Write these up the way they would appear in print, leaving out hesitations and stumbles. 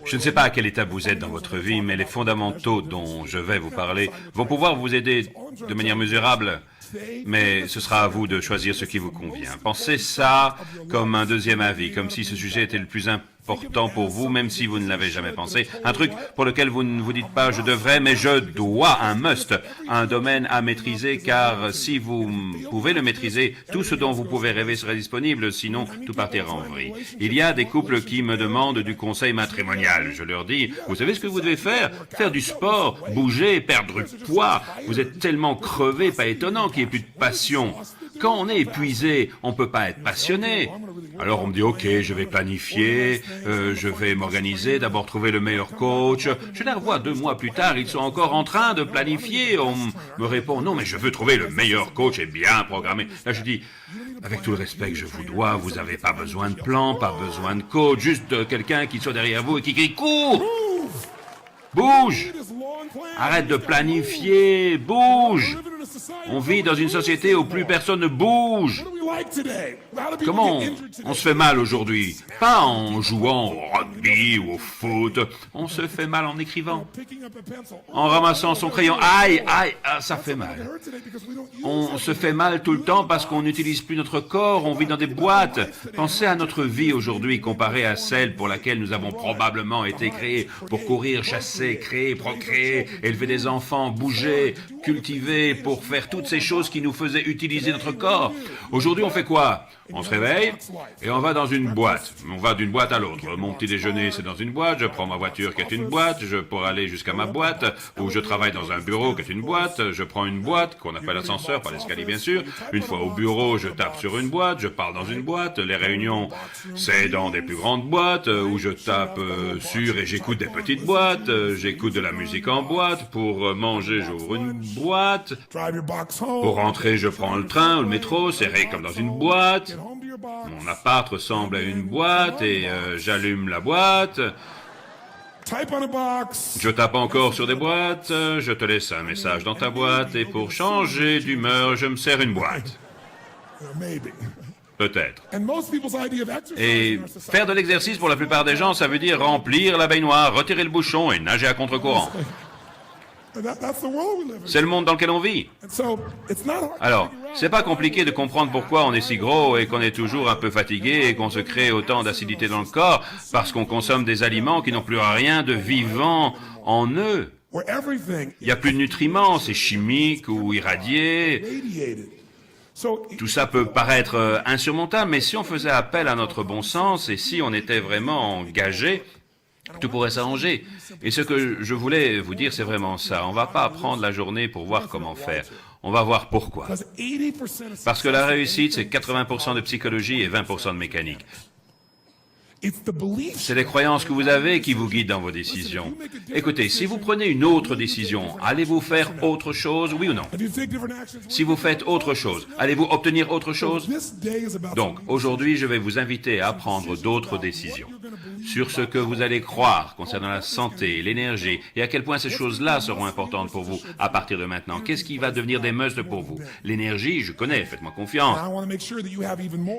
Je ne sais pas à quelle étape vous êtes dans votre vie, mais les fondamentaux dont je vais vous parler vont pouvoir vous aider de manière mesurable, mais ce sera à vous de choisir ce qui vous convient. Pensez ça comme un deuxième avis, comme si ce sujet était le plus important pour vous, même si vous ne l'avez jamais pensé. Un truc pour lequel vous ne vous dites pas « je devrais », mais « je dois », un must, un domaine à maîtriser, car si vous pouvez le maîtriser, tout ce dont vous pouvez rêver serait disponible, sinon tout partira en vrille. Il y a des couples qui me demandent du conseil matrimonial. Je leur dis « vous savez ce que vous devez faire ? Faire du sport, bouger, perdre du poids. Vous êtes tellement crevé, pas étonnant qu'il n'y ait plus de passion. » Quand on est épuisé, on ne peut pas être passionné. Alors on me dit, ok, je vais planifier, je vais m'organiser, d'abord trouver le meilleur coach. Je les revois 2 mois plus tard, ils sont encore en train de planifier. On me répond, non, mais je veux trouver le meilleur coach et bien programmé. Là, je dis, avec tout le respect que je vous dois, vous n'avez pas besoin de plan, pas besoin de coach, juste quelqu'un qui soit derrière vous et qui crie, cours! Bouge! Arrête de planifier, bouge! On vit dans une société où plus personne ne bouge. Comment on se fait mal aujourd'hui? Pas en jouant au rugby ou au foot. On se fait mal en écrivant. En ramassant son crayon. Aïe, aïe, ah, ça fait mal. On se fait mal tout le temps parce qu'on n'utilise plus notre corps, on vit dans des boîtes. Pensez à notre vie aujourd'hui comparée à celle pour laquelle nous avons probablement été créés. Pour courir, chasser, créer, procréer, élever des enfants, bouger, cultiver, pour faire toutes ces choses qui nous faisaient utiliser notre corps. Aujourd'hui, on fait quoi? On se réveille et on va dans une boîte. On va d'une boîte à l'autre. Mon petit déjeuner, c'est dans une boîte. Je prends ma voiture qui est une boîte. Pour aller jusqu'à ma boîte, ou je travaille dans un bureau qui est une boîte. Je prends une boîte qu'on appelle ascenseur, pas l'escalier bien sûr. Une fois au bureau, je tape sur une boîte. Je parle dans une boîte. Les réunions, c'est dans des plus grandes boîtes où je tape sur et j'écoute des petites boîtes. J'écoute de la musique en boîte. Pour manger, j'ouvre une boîte. Pour rentrer, je prends le train ou le métro, serré comme dans une boîte. Mon appart ressemble à une boîte et j'allume la boîte. Je tape encore sur des boîtes, je te laisse un message dans ta boîte et pour changer d'humeur, je me sers une boîte. Peut-être. Et faire de l'exercice pour la plupart des gens, ça veut dire remplir la baignoire, retirer le bouchon et nager à contre-courant. C'est le monde dans lequel on vit. Alors, c'est pas compliqué de comprendre pourquoi on est si gros et qu'on est toujours un peu fatigué et qu'on se crée autant d'acidité dans le corps parce qu'on consomme des aliments qui n'ont plus rien de vivant en eux. Il n'y a plus de nutriments, c'est chimique ou irradié. Tout ça peut paraître insurmontable, mais si on faisait appel à notre bon sens et si on était vraiment engagé, tout pourrait s'arranger. Et ce que je voulais vous dire, c'est vraiment ça. On ne va pas prendre la journée pour voir comment faire. On va voir pourquoi. Parce que la réussite, c'est 80% de psychologie et 20% de mécanique. C'est les croyances que vous avez qui vous guident dans vos décisions. Écoutez, si vous prenez une autre décision, allez-vous faire autre chose, oui ou non? Si vous faites autre chose, allez-vous obtenir autre chose? Donc, aujourd'hui, je vais vous inviter à prendre d'autres décisions sur ce que vous allez croire concernant la santé, l'énergie, et à quel point ces choses-là seront importantes pour vous à partir de maintenant. Qu'est-ce qui va devenir des must pour vous? L'énergie, je connais, faites-moi confiance.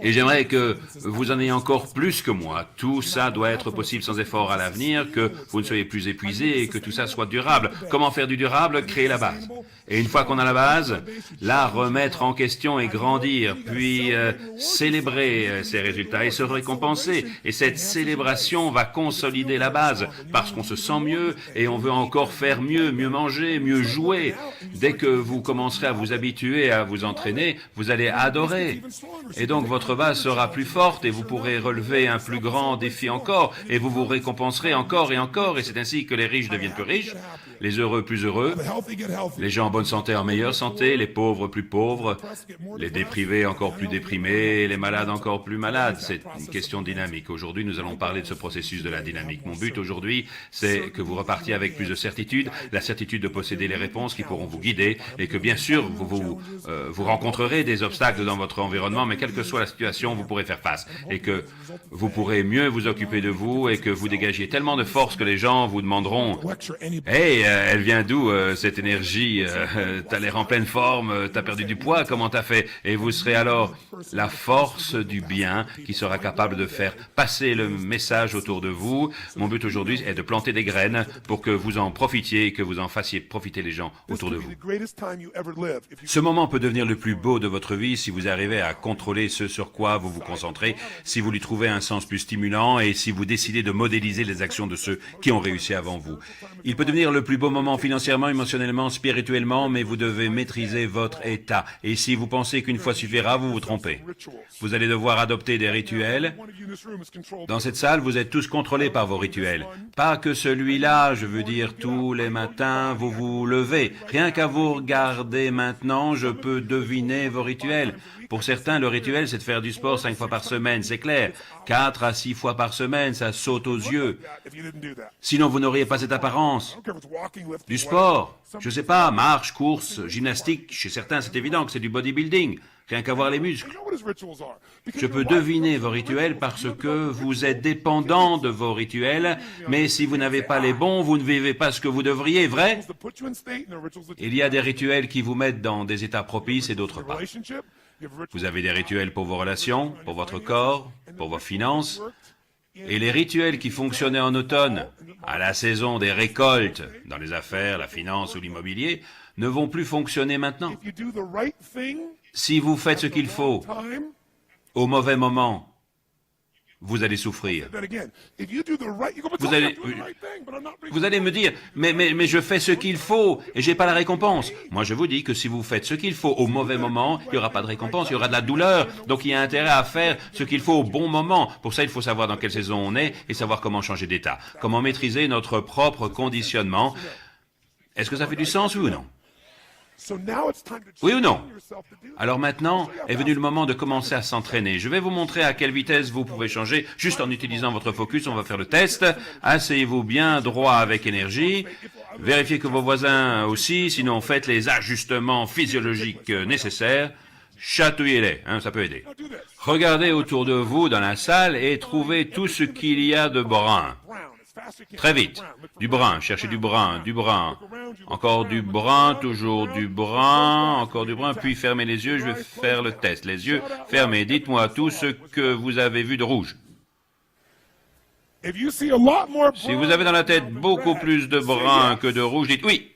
Et j'aimerais que vous en ayez encore plus que moi. Tout ça doit être possible sans effort à l'avenir, que vous ne soyez plus épuisé et que tout ça soit durable. Comment faire du durable? Créer la base. Et une fois qu'on a la base, la remettre en question et grandir, puis célébrer ces résultats et se récompenser. Et cette célébration va consolider la base parce qu'on se sent mieux et on veut encore faire mieux, mieux manger, mieux jouer. Dès que vous commencerez à vous habituer à vous entraîner, vous allez adorer. Et donc votre base sera plus forte et vous pourrez relever un plus grand défi encore et vous vous récompenserez encore et c'est ainsi que les riches deviennent plus riches, les heureux plus heureux, les gens en bonne santé en meilleure santé, les pauvres plus pauvres, les déprimés encore plus déprimés, les malades encore plus malades. C'est une question dynamique. Aujourd'hui, nous allons parler de ce processus de la dynamique. Mon but aujourd'hui, c'est que vous repartiez avec plus de certitude, la certitude de posséder les réponses qui pourront vous guider et que bien sûr, vous rencontrerez des obstacles dans votre environnement, mais quelle que soit la situation, vous pourrez faire face et que vous pourrez mieux vous occuper de vous et que vous dégagiez tellement de force que les gens vous demanderont « Hey, elle vient d'où, cette énergie? T'as l'air en pleine forme, t'as perdu du poids, comment t'as fait? Et vous serez alors la force du bien qui sera capable de faire passer le message autour de vous. Mon but aujourd'hui est de planter des graines pour que vous en profitiez et que vous en fassiez profiter les gens autour de vous. Ce moment peut devenir le plus beau de votre vie si vous arrivez à contrôler ce sur quoi vous vous concentrez, si vous lui trouvez un sens plus stimulant et si vous décidez de modéliser les actions de ceux qui ont réussi avant vous. Il peut devenir le plus beau moment financièrement, émotionnellement, spirituellement, mais vous devez maîtriser votre état. Et si vous pensez qu'une fois suffira, vous vous trompez. Vous allez devoir adopter des rituels. Dans cette salle, vous êtes tous contrôlés par vos rituels. Pas que celui-là, je veux dire, tous les matins, vous vous levez. Rien qu'à vous regarder maintenant, je peux deviner vos rituels. Pour certains, le rituel, c'est de faire du sport 5 fois par semaine, c'est clair. 4 à 6 fois par semaine, ça saute aux yeux. Sinon, vous n'auriez pas cette apparence. Du sport, je sais pas, marche, course, gymnastique, chez certains, c'est évident que c'est du bodybuilding. Rien qu'à voir les muscles. Je peux deviner vos rituels parce que vous êtes dépendant de vos rituels, mais si vous n'avez pas les bons, vous ne vivez pas ce que vous devriez, vrai? Il y a des rituels qui vous mettent dans des états propices et d'autres pas. Vous avez des rituels pour vos relations, pour votre corps, pour vos finances, et les rituels qui fonctionnaient en automne, à la saison des récoltes, dans les affaires, la finance ou l'immobilier, ne vont plus fonctionner maintenant. Si vous faites ce qu'il faut, au mauvais moment, vous allez souffrir. Vous allez me dire, mais je fais ce qu'il faut et j'ai pas la récompense. Moi, je vous dis que si vous faites ce qu'il faut au mauvais moment, il n'y aura pas de récompense, il y aura de la douleur. Donc, il y a intérêt à faire ce qu'il faut au bon moment. Pour ça, il faut savoir dans quelle saison on est et savoir comment changer d'état. Comment maîtriser notre propre conditionnement. Est-ce que ça fait du sens, oui ou non? Oui ou non? Alors maintenant est venu le moment de commencer à s'entraîner. Je vais vous montrer à quelle vitesse vous pouvez changer, juste en utilisant votre focus. On va faire le test. Asseyez-vous bien droit avec énergie. Vérifiez que vos voisins aussi, sinon faites les ajustements physiologiques nécessaires. Chatouillez-les, ça peut aider. Regardez autour de vous dans la salle et trouvez tout ce qu'il y a de brun. Très vite. Du brun, cherchez du brun, encore du brun, toujours du brun, encore du brun, puis fermez les yeux, je vais faire le test. Les yeux fermés, dites-moi tout ce que vous avez vu de rouge. Si vous avez dans la tête beaucoup plus de brun que de rouge, dites oui.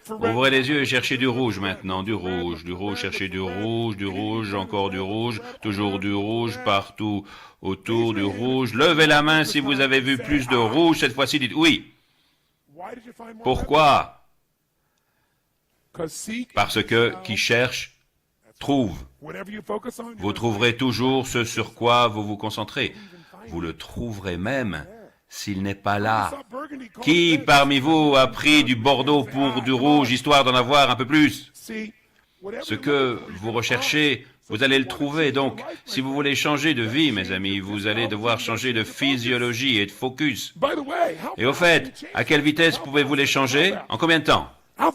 Ouvrez les yeux et cherchez du rouge maintenant, du rouge, cherchez du rouge, encore du rouge, toujours du rouge, partout autour du rouge. Levez la main si vous avez vu plus de rouge, cette fois-ci dites oui. Pourquoi? Parce que qui cherche, trouve. Vous trouverez toujours ce sur quoi vous vous concentrez. Vous le trouverez même s'il n'est pas là. Qui parmi vous a pris du Bordeaux pour du rouge, histoire d'en avoir un peu plus? Ce que vous recherchez, vous allez le trouver. Donc, si vous voulez changer de vie, mes amis, vous allez devoir changer de physiologie et de focus. Et au fait, à quelle vitesse pouvez-vous les changer? En combien de temps? En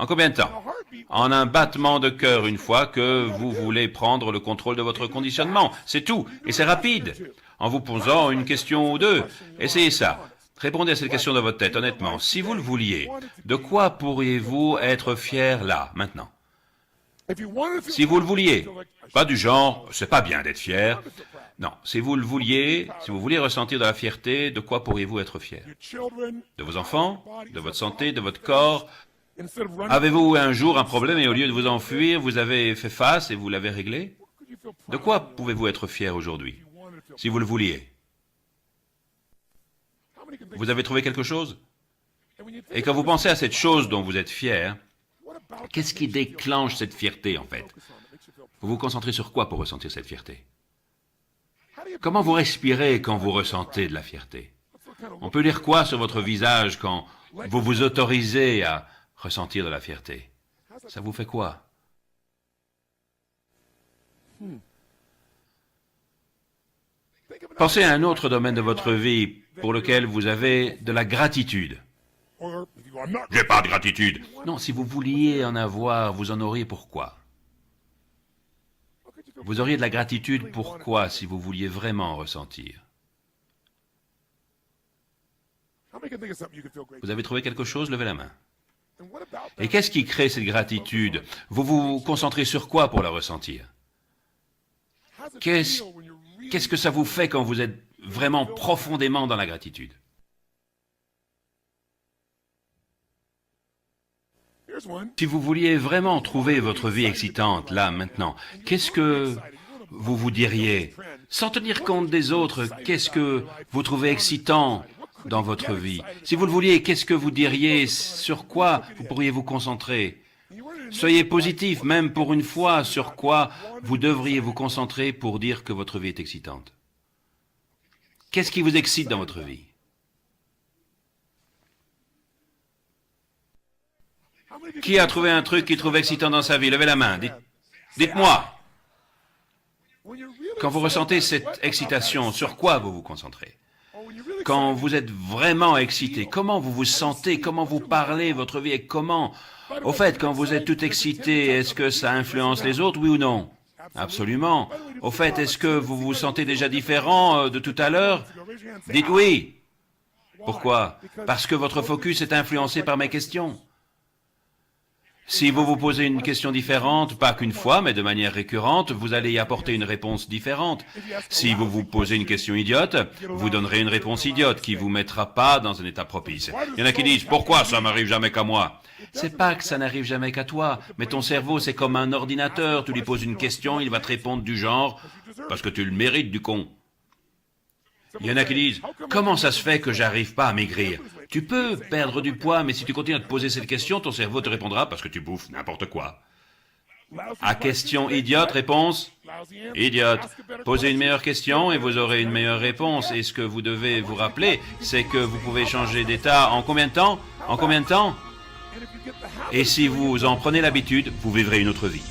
combien de temps? En un battement de cœur une fois que vous voulez prendre le contrôle de votre conditionnement. C'est tout. Et c'est rapide. En vous posant une question ou deux. Essayez ça. Répondez à cette question dans votre tête, honnêtement. Si vous le vouliez, de quoi pourriez-vous être fier là, maintenant? Si vous le vouliez, pas du genre, c'est pas bien d'être fier. Non, si vous le vouliez, si vous vouliez ressentir de la fierté, de quoi pourriez-vous être fier? De vos enfants? De votre santé? De votre corps? Avez-vous un jour un problème et au lieu de vous enfuir, vous avez fait face et vous l'avez réglé? De quoi pouvez-vous être fier aujourd'hui? Si vous le vouliez. Vous avez trouvé quelque chose? Et quand vous pensez à cette chose dont vous êtes fier, qu'est-ce qui déclenche cette fierté, en fait? Vous vous concentrez sur quoi pour ressentir cette fierté? Comment vous respirez quand vous ressentez de la fierté? On peut lire quoi sur votre visage quand vous vous autorisez à ressentir de la fierté? Ça vous fait quoi? Pensez à un autre domaine de votre vie pour lequel vous avez de la gratitude. J'ai pas de gratitude. Non, si vous vouliez en avoir, vous en auriez pourquoi? Vous auriez de la gratitude pourquoi si vous vouliez vraiment en ressentir? Vous avez trouvé quelque chose? Levez la main. Et qu'est-ce qui crée cette gratitude? Vous vous concentrez sur quoi pour la ressentir? Qu'est-ce que ça vous fait quand vous êtes vraiment profondément dans la gratitude? Si vous vouliez vraiment trouver votre vie excitante, là, maintenant, qu'est-ce que vous vous diriez? Sans tenir compte des autres, qu'est-ce que vous trouvez excitant dans votre vie? Si vous le vouliez, qu'est-ce que vous diriez? Sur quoi vous pourriez vous concentrer? Soyez positif, même pour une fois, sur quoi vous devriez vous concentrer pour dire que votre vie est excitante. Qu'est-ce qui vous excite dans votre vie? Qui a trouvé un truc qu'il trouve excitant dans sa vie? Levez la main. Dites-moi. Quand vous ressentez cette excitation, sur quoi vous vous concentrez? Quand vous êtes vraiment excité, comment vous vous sentez? Comment vous parlez? Votre vie est comment? Au fait, quand vous êtes tout excité, est-ce que ça influence les autres, oui ou non? Absolument. Au fait, est-ce que vous vous sentez déjà différent de tout à l'heure? Dites oui. Pourquoi? Parce que votre focus est influencé par mes questions. Si vous vous posez une question différente, pas qu'une fois, mais de manière récurrente, vous allez y apporter une réponse différente. Si vous vous posez une question idiote, vous donnerez une réponse idiote qui vous mettra pas dans un état propice. Il y en a qui disent « Pourquoi ça m'arrive jamais qu'à moi ?» C'est pas que ça n'arrive jamais qu'à toi, mais ton cerveau, c'est comme un ordinateur. Tu lui poses une question, il va te répondre du genre « Parce que tu le mérites, du con ». Il y en a qui disent « Comment ça se fait que j'arrive pas à maigrir ?» Tu peux perdre du poids, mais si tu continues à te poser cette question, ton cerveau te répondra parce que tu bouffes n'importe quoi. À question idiote, réponse idiote. Posez une meilleure question et vous aurez une meilleure réponse. Et ce que vous devez vous rappeler, c'est que vous pouvez changer d'état en combien de temps? En combien de temps? Et si vous en prenez l'habitude, vous vivrez une autre vie.